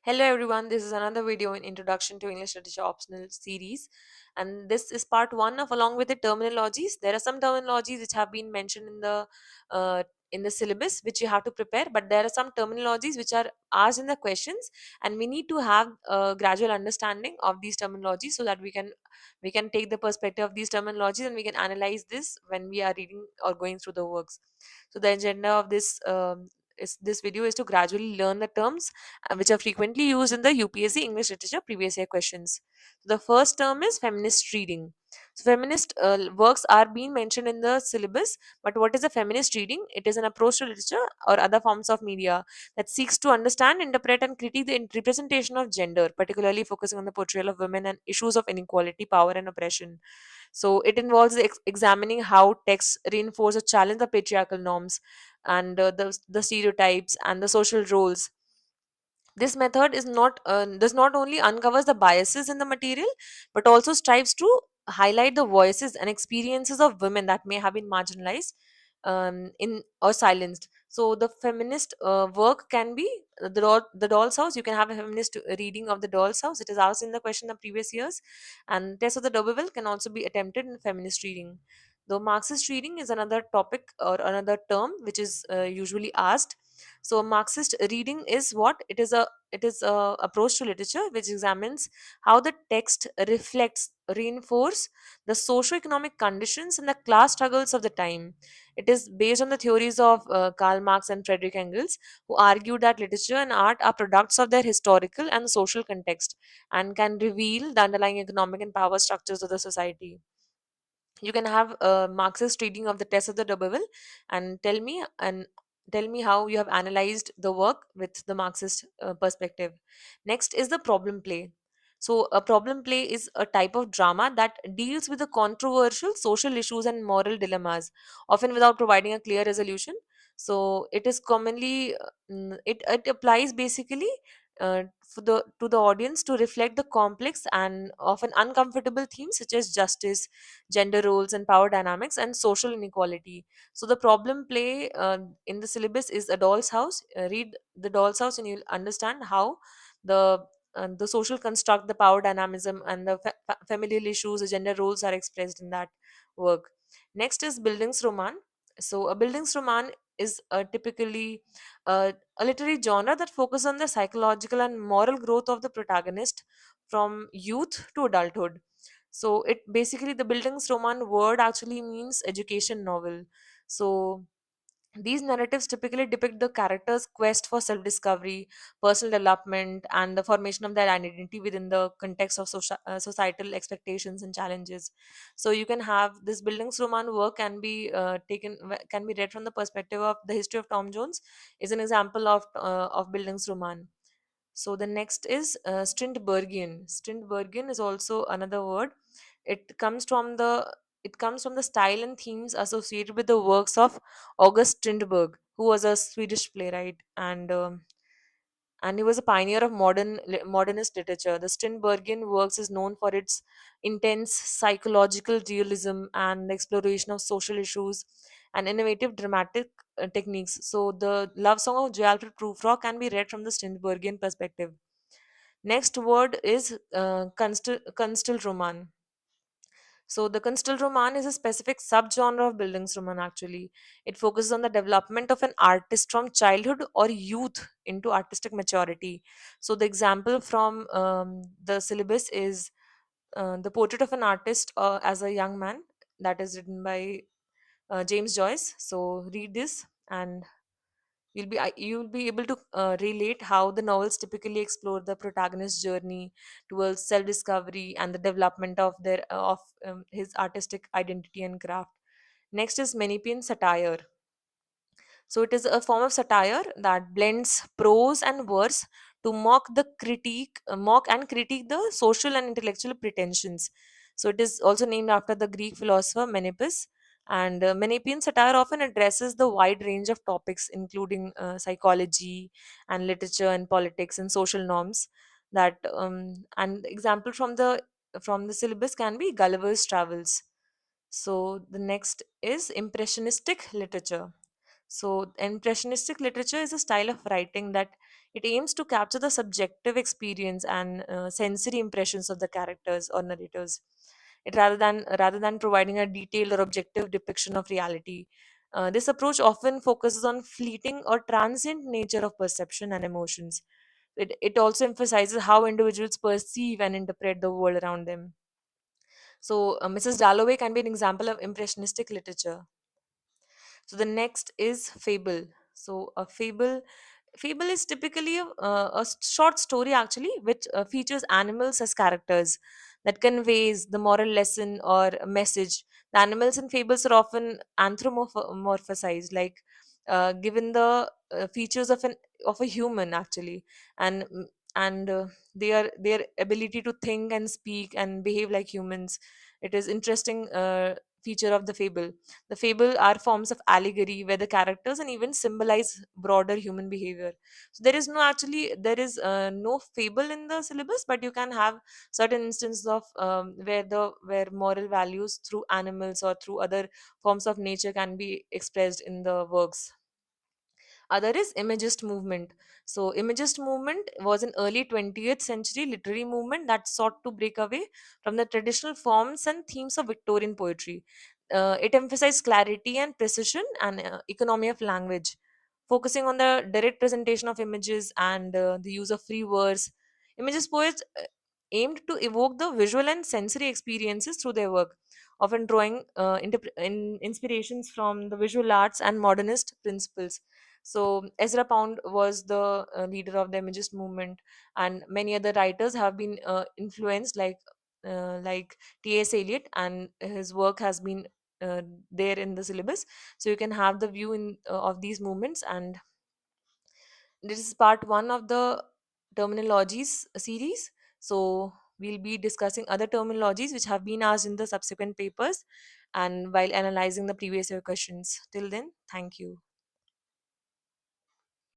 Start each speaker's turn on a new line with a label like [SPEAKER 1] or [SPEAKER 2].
[SPEAKER 1] Hello everyone, this is another video in Introduction to English Literature optional series, and this is part one of along with the terminologies. There are some terminologies which have been mentioned in the syllabus which you have to prepare, but there are some terminologies which are asked in the questions, and we need to have a gradual understanding of these terminologies so that we can take the perspective of these terminologies and we can analyze this when we are reading or going through the works. So the agenda of this video is to gradually learn the terms which are frequently used in the UPSC English Literature previous year questions. The first term is feminist reading. So, feminist works are being mentioned in the syllabus, but what is a feminist reading? It is an approach to literature or other forms of media that seeks to understand, interpret, and critique the representation of gender, particularly focusing on the portrayal of women and issues of inequality, power, and oppression. So, it involves examining how texts reinforce or challenge the patriarchal norms and the stereotypes and the social roles. This method is not does not only uncovers the biases in the material but also strives to highlight the voices and experiences of women that may have been marginalized in or silenced. So the feminist work can be the doll's house. You can have a feminist reading of the doll's house. It is asked in the question of previous years, and test of the D'Urberville can also be attempted in feminist reading. Though Marxist reading is another topic or another term which is usually asked. So Marxist reading is what? It is a approach to literature which examines how the text reflects, reinforce the socio-economic conditions and the class struggles of the time. It is based on the theories of Karl Marx and Friedrich Engels, who argued that literature and art are products of their historical and social context and can reveal the underlying economic and power structures of the society. You can have a Marxist reading of the test of the D'Urberville and tell me how you have analyzed the work with the Marxist perspective. Next is the problem play. So a problem play is a type of drama that deals with the controversial social issues and moral dilemmas, often without providing a clear resolution. So it is commonly it applies basically for the to the audience to reflect the complex and often uncomfortable themes such as justice, gender roles and power dynamics, and social inequality. So the problem play in the syllabus is a doll's house. Read the doll's house and you'll understand how the social construct, the power dynamism, and the familial issues, the gender roles are expressed in that work. Next is Bildungsroman. So a Bildungsroman is a literary genre that focuses on the psychological and moral growth of the protagonist from youth to adulthood. So it basically, the Bildungsroman word actually means education novel. So these narratives typically depict the character's quest for self-discovery, personal development, and the formation of their identity within the context of societal expectations and challenges. So you can have this Bildungsroman work can be read from the perspective of the history of Tom Jones is an example of Bildungsroman. So the next is Strindbergian. Strindbergian is also another word. It comes from the it comes from the style and themes associated with the works of August Strindberg, who was a Swedish playwright and he was a pioneer of modernist literature. The Strindbergian works is known for its intense psychological realism and exploration of social issues and innovative dramatic techniques. So the love song of J. Alfred Prufrock can be read from the Strindbergian perspective. Next word is Kunstelroman. So the Kunstelroman is a specific subgenre of Bildungsroman actually. It focuses on the development of an artist from childhood or youth into artistic maturity. So the example from the syllabus is The Portrait of an Artist as a Young Man, that is written by James Joyce. So read this and you'll be able to relate how the novels typically explore the protagonist's journey towards self discovery and the development of his artistic identity and craft. Next is Menippean satire. So it is a form of satire that blends prose and verse to mock and critique the social and intellectual pretensions. So it is also named after the Greek philosopher Menippus. And Menippean satire often addresses the wide range of topics, including psychology and literature and politics and social norms. That and example from the syllabus can be Gulliver's Travels. So the next is impressionistic literature. So, impressionistic literature is a style of writing that it aims to capture the subjective experience and sensory impressions of the characters or narrators. It rather than providing a detailed or objective depiction of reality. This approach often focuses on fleeting or transient nature of perception and emotions. It also emphasizes how individuals perceive and interpret the world around them. So, Mrs. Dalloway can be an example of impressionistic literature. So the next is fable. So a fable is typically a short story actually, which features animals as characters that conveys the moral lesson or a message. The animals in fables are often anthropomorphized, like given the features of a human actually, and and their ability to think and speak and behave like humans. It is interesting feature of the fable. The fable are forms of allegory where the characters and even symbolize broader human behavior. So there is no fable in the syllabus, but you can have certain instances of where moral values through animals or through other forms of nature can be expressed in the works. Other is imagist movement. So imagist movement was an early 20th century literary movement that sought to break away from the traditional forms and themes of Victorian poetry. It emphasized clarity and precision and economy of language, focusing on the direct presentation of images and the use of free verse. Imagist poets aimed to evoke the visual and sensory experiences through their work, often drawing inspirations from the visual arts and modernist principles. So Ezra Pound was the leader of the Imagist movement, and many other writers have been influenced, like T.S. Eliot, and his work has been uh, there in the syllabus. So you can have the view in of these movements, and this is part one of the terminologies series. So we'll be discussing other terminologies which have been asked in the subsequent papers, and while analyzing the previous year questions. Till then, thank you.